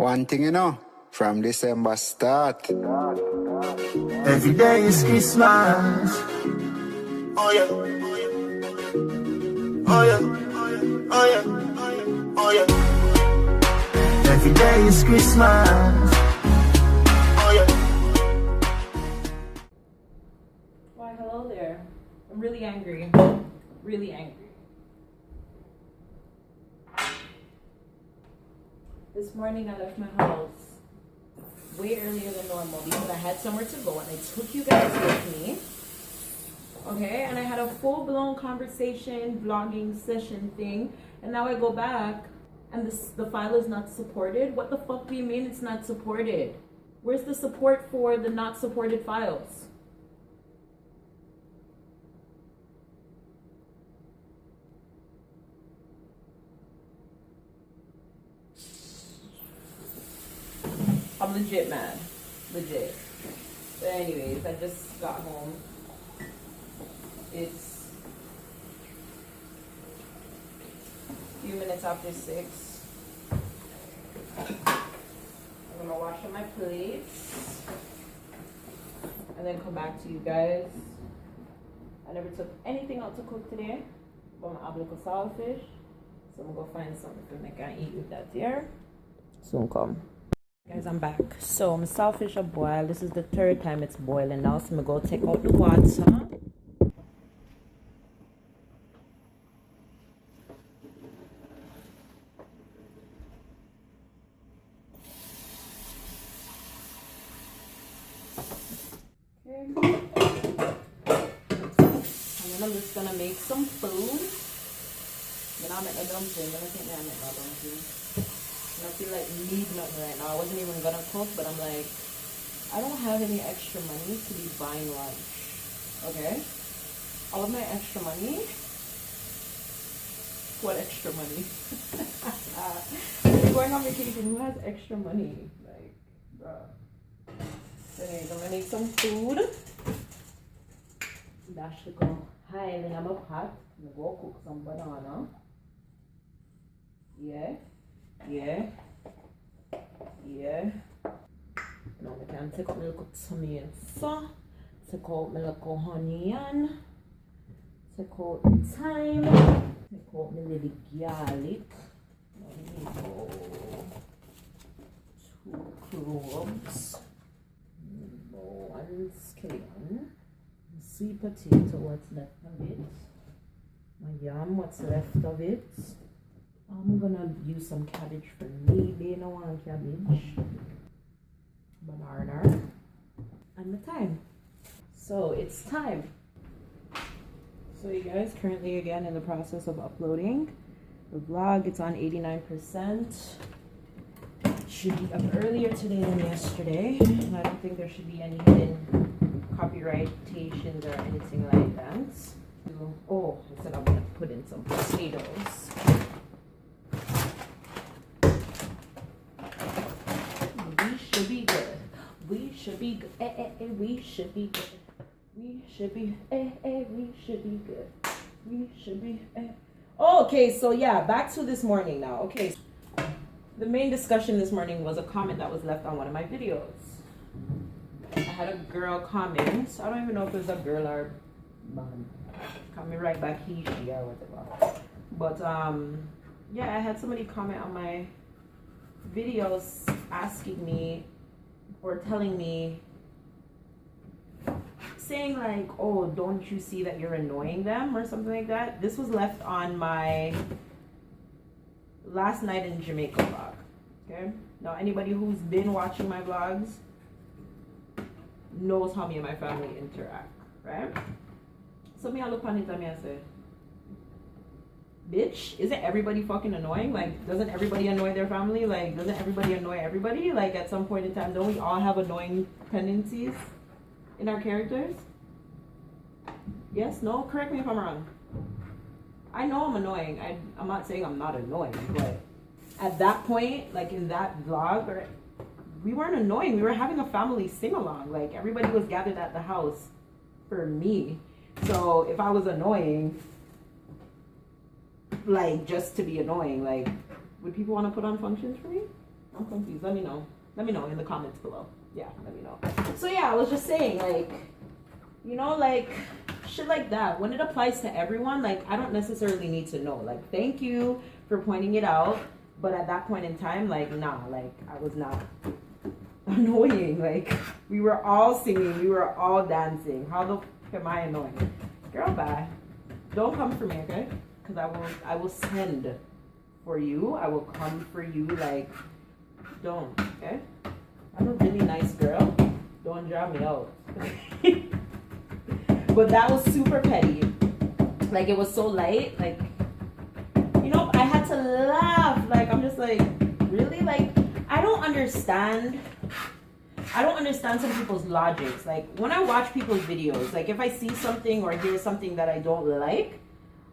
One thing you know, from December start. Every day is Christmas. Oh yeah. Oh yeah. Oh yeah. Oh yeah. Every day is Christmas. Oh yeah. Why, hello there. I'm really angry. Really angry. This morning I left my house way earlier than normal because I had somewhere to go and I took you guys with me. Okay, and I had a full-blown conversation, vlogging session thing, and now I go back and the file is not supported. What the fuck do you mean it's not supported? Where's the support for the not supported files? I'm legit mad. Legit. But anyways, I just got home. It's a few minutes after 6. I'm gonna wash up my plates and then come back to you guys. I never took anything out to cook today, but I'm gonna have a saltfish. So I'm gonna go find something I can eat with that there. Soon come. Guys, I'm back. So my saltfish are boiled. This is the 3rd time it's boiling now. So I'm gonna go take out the water. Okay. And then I'm just gonna make some food. Then I'll make a dumpling. I think I'll make a dumpling. I feel like need nothing right now. I wasn't even gonna cook, but I'm like, I don't have any extra money to be buying lunch. Okay? All of my extra money. What extra money? You're going on vacation. Who has extra money? Like, bruh. Anyways, I'm gonna make some food. Dash to go. Hi, then I'm a pot. I'm gonna go cook some banana. Yeah. Yeah. Now I can take out my little tomato, take out my little onion, take out the thyme, take out my little garlic. Now 2 cloves, 1 scallion, sweet potato, what's left of it, my yam, what's left of it. I'm gonna use some cabbage for me. They don't want cabbage. Banana. And the thyme. So it's time. So you guys, currently again in the process of uploading the vlog. It's on 89%. Should be up earlier today than yesterday. And I don't think there should be any hidden copyrightetions or anything like that. Oh, I said I'm gonna put in some potatoes. Should be good. We should be good. We should be good. We should be. We should be good. We should be. Okay, so yeah, back to this morning now. Okay, the main discussion this morning was a comment that was left on one of my videos. I had a girl comment. I don't even know if it was a girl or man. Comment right back, he, she, or whatever. But yeah, I had somebody comment on my videos asking me or telling me, saying like, oh, don't you see that you're annoying them or something like that. This was left on my last night in Jamaica vlog. Okay, now anybody who's been watching my vlogs knows how me and my family interact, right? So me I look on it and I say, bitch, isn't everybody fucking annoying? Like, doesn't everybody annoy their family? Like, doesn't everybody annoy everybody? Like, at some point in time, don't we all have annoying tendencies in our characters? Yes? No? Correct me if I'm wrong. I know I'm annoying. I'm not saying I'm not annoying, but at that point, like in that vlog, we weren't annoying. We were having a family sing-along. Like, everybody was gathered at the house for me. So, if I was annoying, like, just to be annoying, like, would people want to put on functions for me? I'm confused. Let me know. Let me know in the comments below. Yeah, let me know. So yeah, I was just saying, like, you know, like, shit like that. When it applies to everyone, like, I don't necessarily need to know. Like, thank you for pointing it out. But at that point in time, like, nah, like, I was not annoying. Like, we were all singing. We were all dancing. How the f am I annoying? Girl, bye. Don't come for me, okay? Because I will send for you. I will come for you. Like, don't, okay? I'm a really nice girl. Don't draw me out. But that was super petty. Like, it was so light. Like, you know, I had to laugh. Like, I'm just like, really? Like, I don't understand some people's logics. Like, when I watch people's videos, like, if I see something or hear something that I don't like,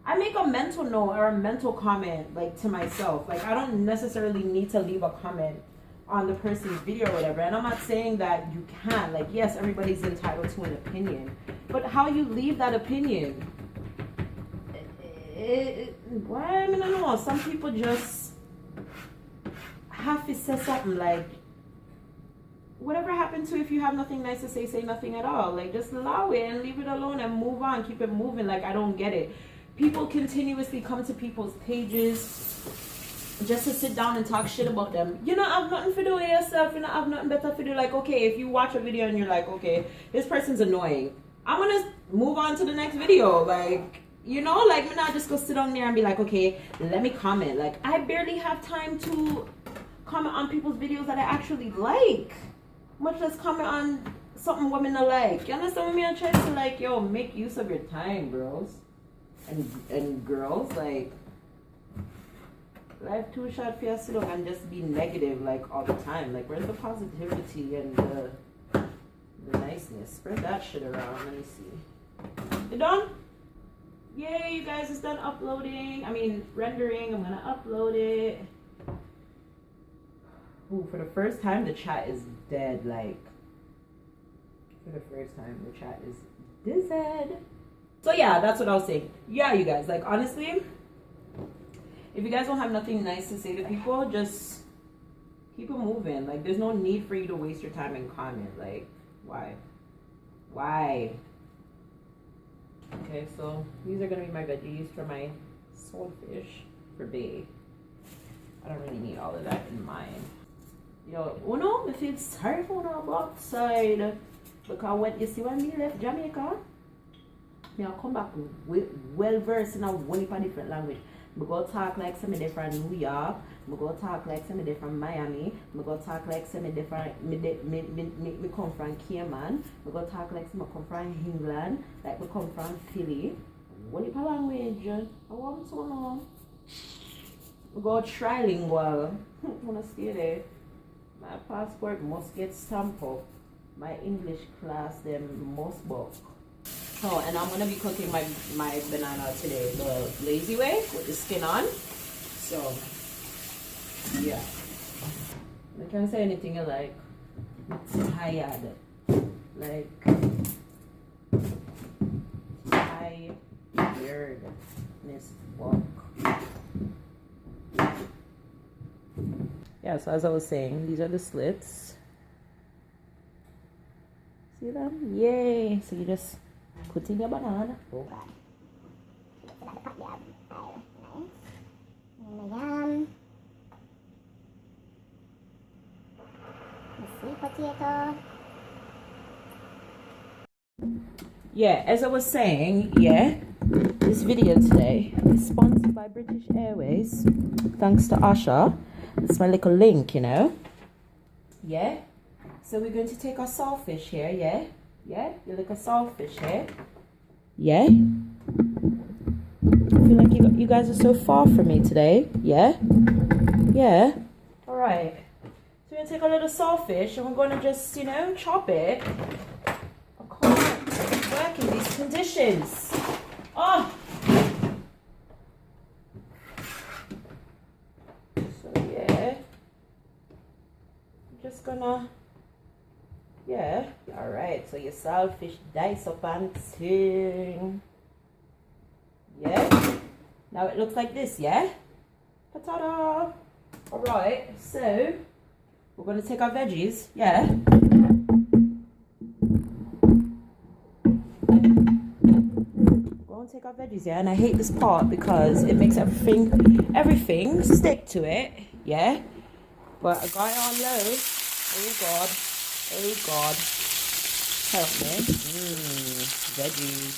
I make a mental note or a mental comment, like, to myself. Like, I don't necessarily need to leave a comment on the person's video or whatever. And I'm not saying that you can't. Like, yes, everybody's entitled to an opinion. But how you leave that opinion? Why? I mean, I don't know. Some people just have to say something like, whatever happened to if you have nothing nice to say, say nothing at all. Like, just allow it and leave it alone and move on. Keep it moving. Like, I don't get it. People continuously come to people's pages just to sit down and talk shit about them. You don't have nothing to do with yourself. You don't have nothing better to do. Like, okay, if you watch a video and you're like, okay, this person's annoying, I'm gonna move on to the next video. Like, you know, like, me not just go sit down there and be like, okay, let me comment. Like, I barely have time to comment on people's videos that I actually like, much less comment on something women are like. You understand what I mean? I'm trying to, like, yo, make use of your time, bros and girls. Like, life too short for you to sit down and just be negative, like, all the time. Like, where's the positivity and the niceness? Spread that shit around. Let me see. You done? Yay, you guys, it's done uploading. I mean, rendering. I'm gonna upload it. Ooh, for the first time, the chat is dead. Like, for the first time, the chat is dead. So yeah, that's what I was saying. Yeah, you guys, like, honestly, if you guys don't have nothing nice to say to people, just keep it moving. Like, there's no need for you to waste your time and comment. Like, why? Why? Okay, so these are gonna be my veggies for my swordfish for bae. I don't really need all of that in mine. Yo, Uno, I feel sorry for Uno outside. Because when you see when me left Jamaica, me I come back well versed in a whole heap of different language. Me go talk like some different New York. Me go talk like some different Miami. Me go talk like some different. Me come from Cayman. Me go talk like some come from England. Like me come from Philly. Whole heap of language. I want to know. We go trilingual. Wanna stay there. My passport must get stamped up. My English class them must book. Oh, and I'm gonna be cooking my banana today the lazy way with the skin on. So yeah, I can't say anything you like. It's tired, like tiredness walk. Yeah, so as I was saying, these are the slits. See them? Yay! So you just put in your banana. Oh. Yum. Sweet potato. Yeah, as I was saying, yeah, this video today is sponsored by British Airways. Thanks to Asha. It's my little link, you know. Yeah. So we're going to take our saltfish here, yeah? Yeah? You look a saltfish here. Yeah? I feel like you guys are so far from me today. Yeah? Yeah? Alright. So we're going to take a little saltfish and we're going to just, you know, chop it. I can't work in these conditions. Oh! So yeah. I'm just gonna... Yeah, alright, so your saltfish dice up and ting. Yeah, now it looks like this, yeah? Ta-da! Alright, so We're gonna take our veggies, yeah. We're gonna take our veggies, yeah. And I hate this part because it makes everything stick to it, yeah. But I got it on low. Oh God, oh God, help me. Veggies.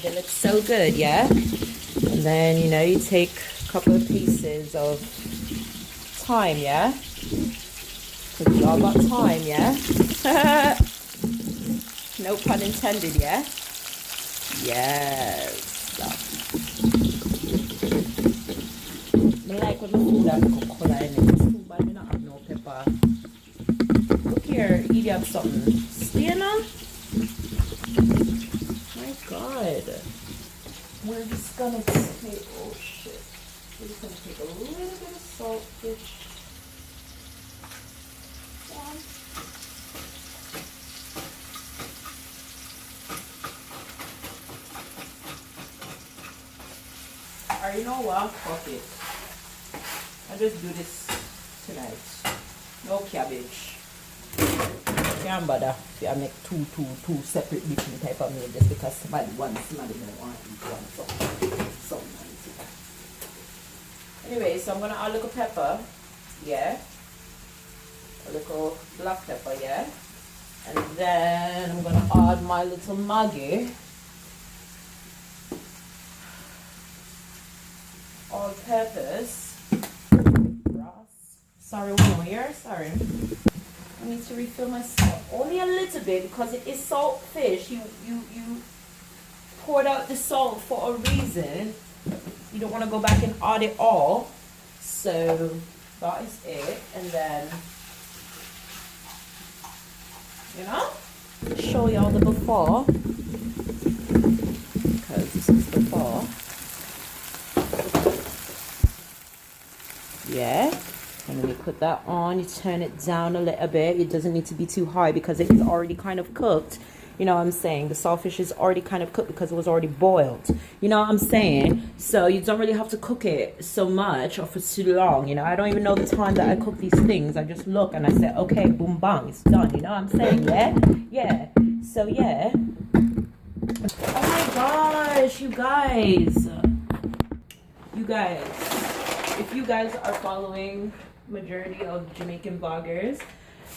They look so good, yeah. And then you take a couple of pieces of thyme, yeah. Because we all got time, yeah? No pun intended, yeah? Yes. I like when the food has Coca-Cola in it. It's too bad we don't have no pepper. Look here, eat up something. Stiana? My God. We're just gonna take, oh shit. We're just gonna take a little bit of saltfish. Or you know what? Fuck it. I'll just do this tonight. No cabbage. Can't bother. I make two separate different type of meal just because somebody don't want to eat one. So anyway, so I'm gonna add a little pepper, yeah. A little black pepper, yeah. And then I'm gonna add my little Maggi. All purpose. Sorry, one more here. Sorry. I need to refill my salt. Only a little bit because it is salt fish. You poured out the salt for a reason. You don't want to go back and add it all. So that is it. And then show y'all the before. Because this is before. Yeah. And then you put that on, you turn it down a little bit. It doesn't need to be too high because it is already kind of cooked. You know what I'm saying? The saltfish is already kind of cooked because it was already boiled. You know what I'm saying? So you don't really have to cook it so much or for too long. I don't even know the time that I cook these things. I just look and I say, okay, boom, bang, it's done. You know what I'm saying? Yeah? Yeah. So, yeah. Oh my gosh, you guys. If you guys are following majority of Jamaican bloggers,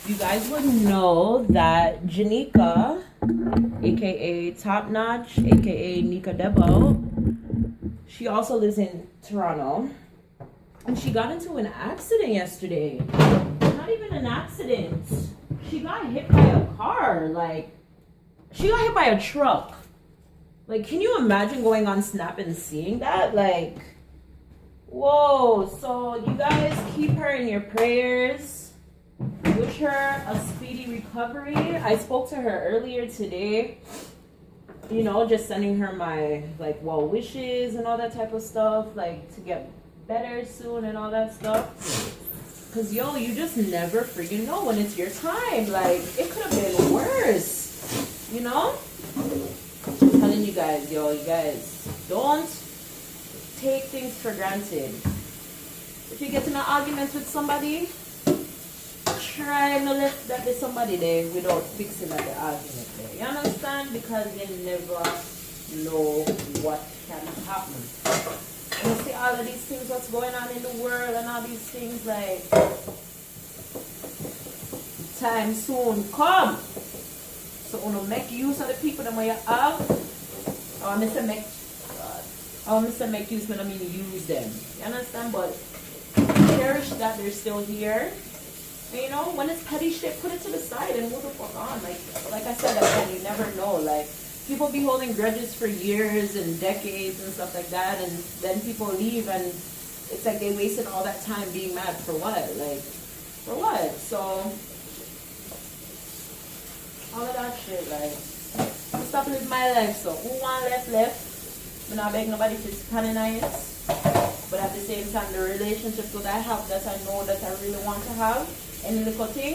you guys would know that Janika, aka Top Notch, aka Nika Debo, she also lives in Toronto, and she got into an accident yesterday. Not even an accident. She got hit by a car. She got hit by a truck. Can you imagine going on Snap and seeing that? Whoa, so you guys keep her in your prayers. Wish her a speedy recovery. I spoke to her earlier today. Just sending her my well wishes and all that type of stuff, to get better soon and all that stuff. Cause you just never freaking know when it's your time. It could have been worse. I'm telling you guys, you guys don't take things for granted. If you get in an argument with somebody, try not let that be somebody there without fixing at the argument there. You understand? Because you never know what can happen. And you see all of these things, what's going on in the world and all these things, time soon come. So make use of the people that you have. Make use, but I mean use them. You understand? But cherish that they're still here. And, when it's petty shit, put it to the side and move the fuck on. Like I said again, you never know. People be holding grudges for years and decades and stuff like that, and then people leave, and it's like they wasted all that time being mad for what? For what? So all of that shit, stop living my life. So who want left? I'm not begging nobody to canonize, but at the same time, the relationships that I have that I know that I really want to have, any little thing,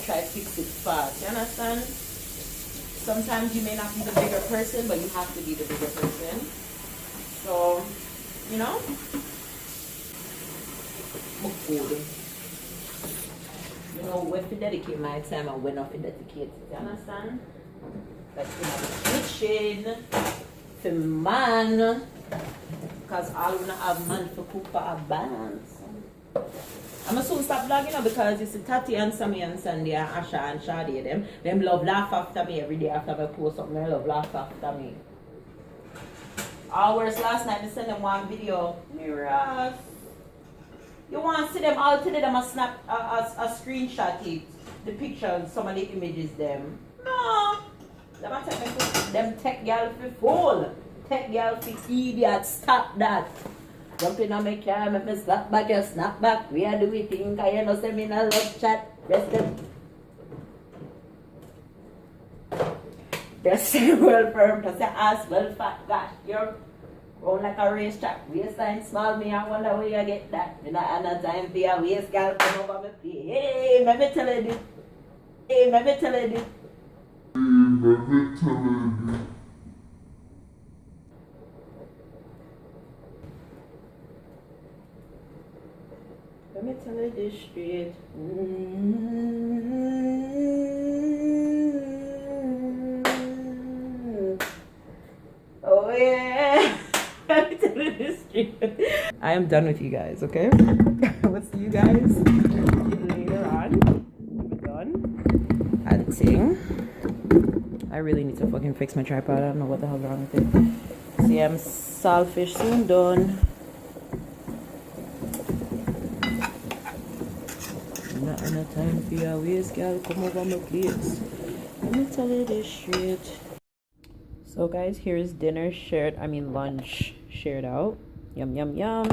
try to fix it fast. You understand? Sometimes you may not be the bigger person, but you have to be the bigger person. So, where to dedicate my time and when not to dedicate it. You understand? Like in the kitchen, for man, because all we have man for cook for our bands. I'm gonna soon stop vlogging now because you see Tati and Sammy and Sandy and Asha and Shadi them love laugh after me every day after I post something. They love laugh after me. Hours last night, I sent them one video. Miras. You want to see them all today? Them a snap a screenshot it, the pictures, some of the images them. No, them tech girl for fool, tech girl for idiot. Stop that. Jumping on my car, make me slap back, you snap back. Where do we think I know send me in a love chat? Rest them. Breast well firm, plus your ass well fat. Gosh, you're round like a racetrack. Waistline small, me I wonder where you get that. You know, and a time for your waist girl come over me play. Hey, let me tell you this. Hey, let me tell you this. Let me tell you this straight. Oh yeah. Let me tell you this straight. I am done with you guys, okay? We'll see you guys later on. I'm done editing. I really need to fucking fix my tripod. I don't know what the hell's wrong with it. See, I'm saltfish soon done. Not enough time for your waist, girl. Come over my place. Let me tell you this straight. So guys, here's dinner shared. I mean lunch shared out. Yum yum yum.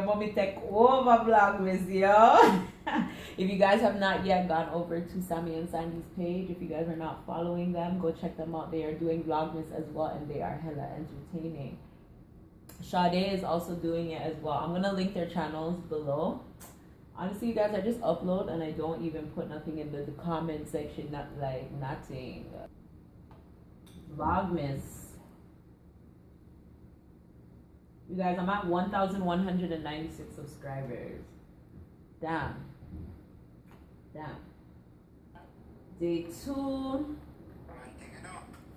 Mommy take over Vlogmas, yo. If you guys have not yet gone over to Sammy and Sandy's page, if you guys are not following them, go check them out. They are doing Vlogmas as well, and they are hella entertaining. Sade is also doing it as well. I'm gonna link their channels below. Honestly, you guys, I just upload and I don't even put nothing in the comment section. Not like nothing. Vlogmas. You guys, I'm at 1,196 subscribers. Damn. Day 2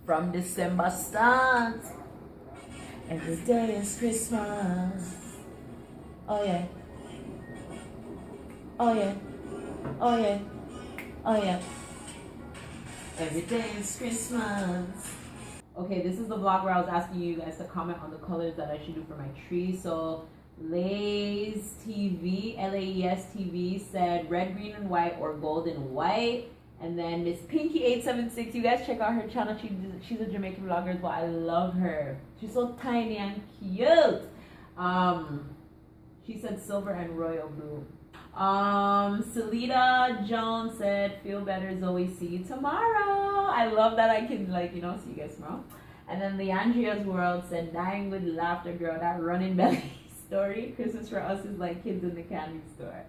from December starts. Every day is Christmas. Oh yeah. Oh yeah. Oh yeah. Oh yeah. Every day is Christmas. Okay, this is the vlog where I was asking you guys to comment on the colors that I should do for my tree. So Lays TV, Laes TV said red, green, and white or gold and white. And then Miss Pinky876, you guys check out her channel. She's a Jamaican vlogger as well. I love her. She's so tiny and cute. She said silver and royal blue. Selita Jones said feel better Zoe, see you tomorrow. I love that I can see you guys tomorrow. And then Leandria's World said dying with laughter, girl, that running belly story. Christmas for us is like kids in the candy store.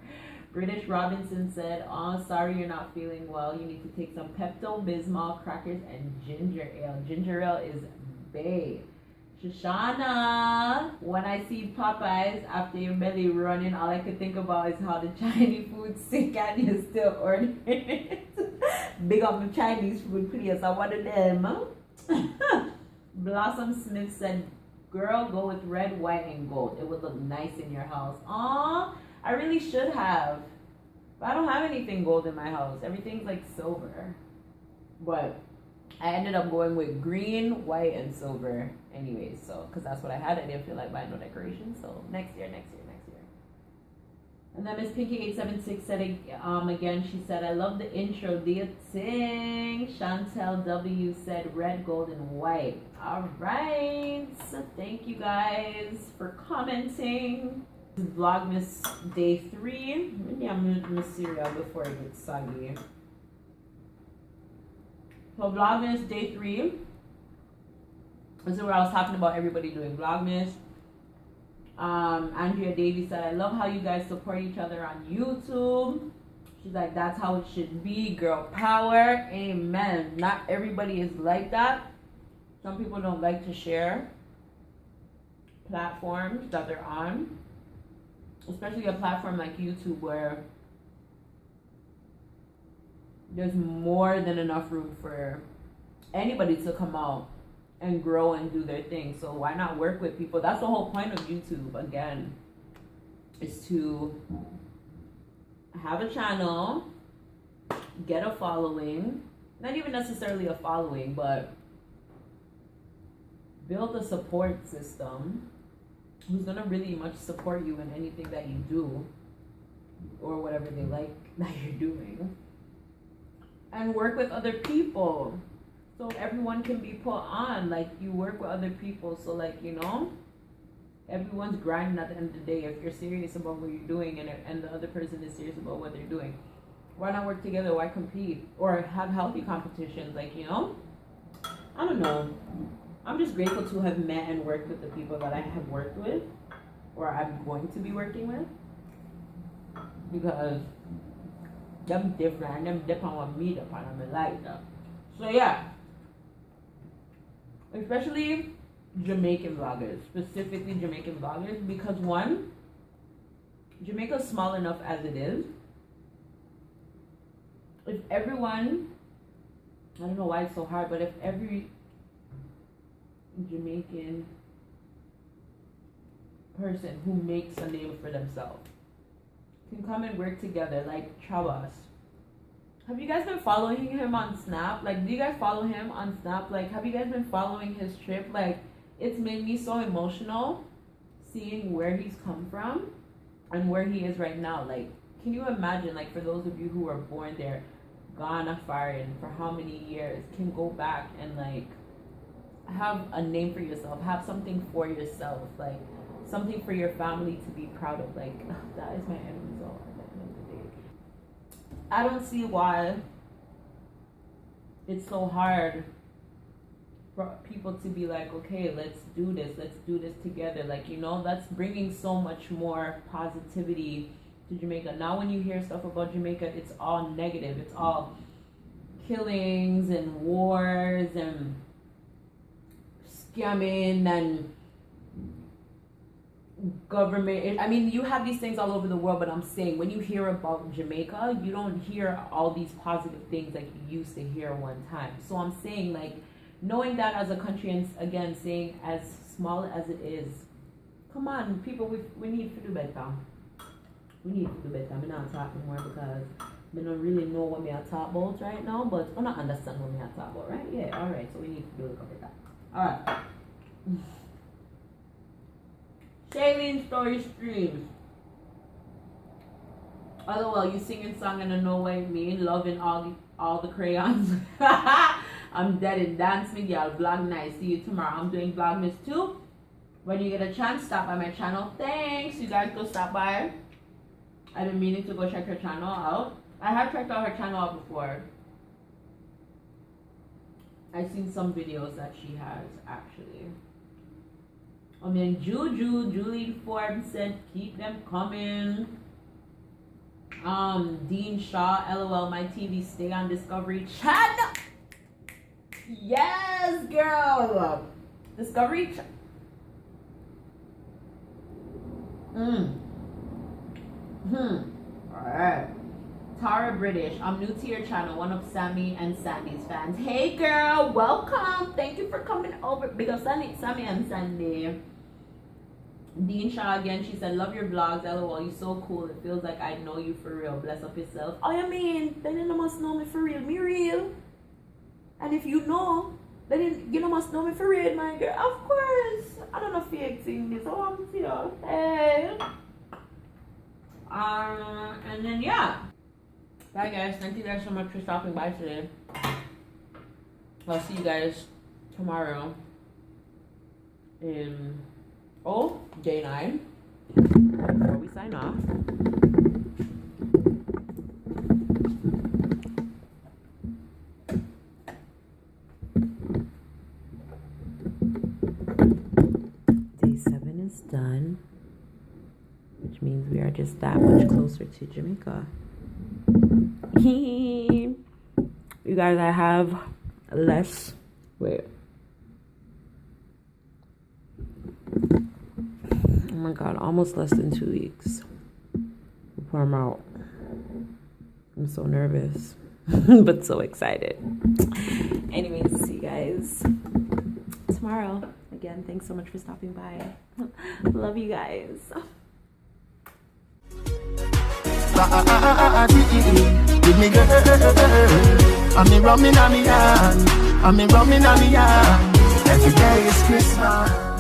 British Robinson said, oh, sorry you're not feeling well. You need to take some Pepto-Bismol, crackers, and ginger ale. Ginger ale is babe. Shoshana, when I see Popeyes after your belly running, all I could think about is how the Chinese food sick and you still ordering it. Big up the Chinese food, please. I wanted them. Blossom Smith said, girl, go with red, white, and gold. It would look nice in your house. Aw, I really should have. But I don't have anything gold in my house. Everything's like silver. But I ended up going with green, white, and silver anyways. So, because that's what I had. I didn't feel like buying no decorations. So, next year. And then Miss Pinky876 said, again, she said, I love the intro. Do you think? Chantel W said red, gold, and white. All right. So thank you guys for commenting. Vlogmas day 3. Maybe I'm going to do my cereal before it gets soggy. So Vlogmas day 3. This is where I was talking about everybody doing Vlogmas. Andrea Davies said, I love how you guys support each other on YouTube. She's like, that's how it should be, girl power. Amen. Not everybody is like that. Some people don't like to share platforms that they're on, especially a platform like YouTube where there's more than enough room for anybody to come out and grow and do their thing. So why not work with people? That's the whole point of YouTube, again, is to have a channel, get a following, not even necessarily a following, but build a support system who's gonna really much support you in anything that you do or whatever they like that you're doing, and work with other people so everyone can be put on. Like, you work with other people, so like, you know, everyone's grinding at the end of the day. If you're serious about what you're doing and the other person is serious about what they're doing, why not work together? Why compete? Or have healthy competitions? Like, you know, I don't know. I'm just grateful to have met and worked with the people that I have worked with, or I'm going to be working with, because them different and them depend on me, depend on my life. So yeah, especially Jamaican vloggers, specifically Jamaican vloggers, because one, Jamaica's small enough as it is. If everyone, I don't know why it's so hard, but if every Jamaican person who makes a name for themselves can come and work together, like Chavas. Have you guys been following him on Snap? Like, do you guys follow him on Snap? Like, have you guys been following his trip? Like, it's made me so emotional seeing where he's come from and where he is right now. Like, can you imagine, like, for those of you who were born there, gone afar and for how many years, can go back and like have a name for yourself, have something for yourself, like something for your family to be proud of. Like, that is my end result at the end of the day. I don't see why it's so hard for people to be like, okay, let's do this together. Like, you know, that's bringing so much more positivity to Jamaica. Now when you hear stuff about Jamaica, it's all negative. It's all killings and wars and scamming and government. I mean, you have these things all over the world, but I'm saying when you hear about Jamaica, you don't hear all these positive things like you used to hear one time. So I'm saying, like, knowing that as a country, and again, saying as small as it is, come on, people, we need to do better. We need to do better. I'm not talking more because I don't really know what me are talking about right now, but I don't understand what me are talking about, right? Yeah, alright, so we need to do a little better. Alright. Shailene Story Streams. LOL, you singing song and I know what I mean. Loving all the crayons. I'm dead in dance, Miguel. Vlog nice. See you tomorrow. I'm doing Vlogmas too. When you get a chance, stop by my channel. Thanks. You guys go stop by. I've been meaning to go check her channel out. I have checked out her channel out before. I've seen some videos that she has actually. I mean, Julie Forbes said keep them coming. Dean Shaw, LOL, my TV stay on Discovery Channel. Yes, girl. Discovery Alright. Tara British, I'm new to your channel, one of Sammy and Sandy's fans. Hey girl, welcome. Thank you for coming over. Big up Sammy and Sandy. Dean Shaw again, she said, love your vlogs, LOL, you so cool. It feels like I know you for real. Bless up yourself. Oh, you mean, then you must know me for real. Me real. And if you know, then you must know me for real, my girl. Of course. I don't know fake things. So I'm here. Hey. And then yeah. Bye guys. Thank you guys so much for stopping by today. I'll see you guys tomorrow in day 9 before we sign off. Day 7 is done, which means we are just that much closer to Jamaica. You guys, I have less. Wait. Oh my god, almost less than 2 weeks before I'm out. I'm so nervous, but so excited. Anyways, see you guys tomorrow. Again, thanks so much for stopping by. Love you guys. Give me girl, I'm rumming on me hand, I'm rumming on me hand. Every day is Christmas.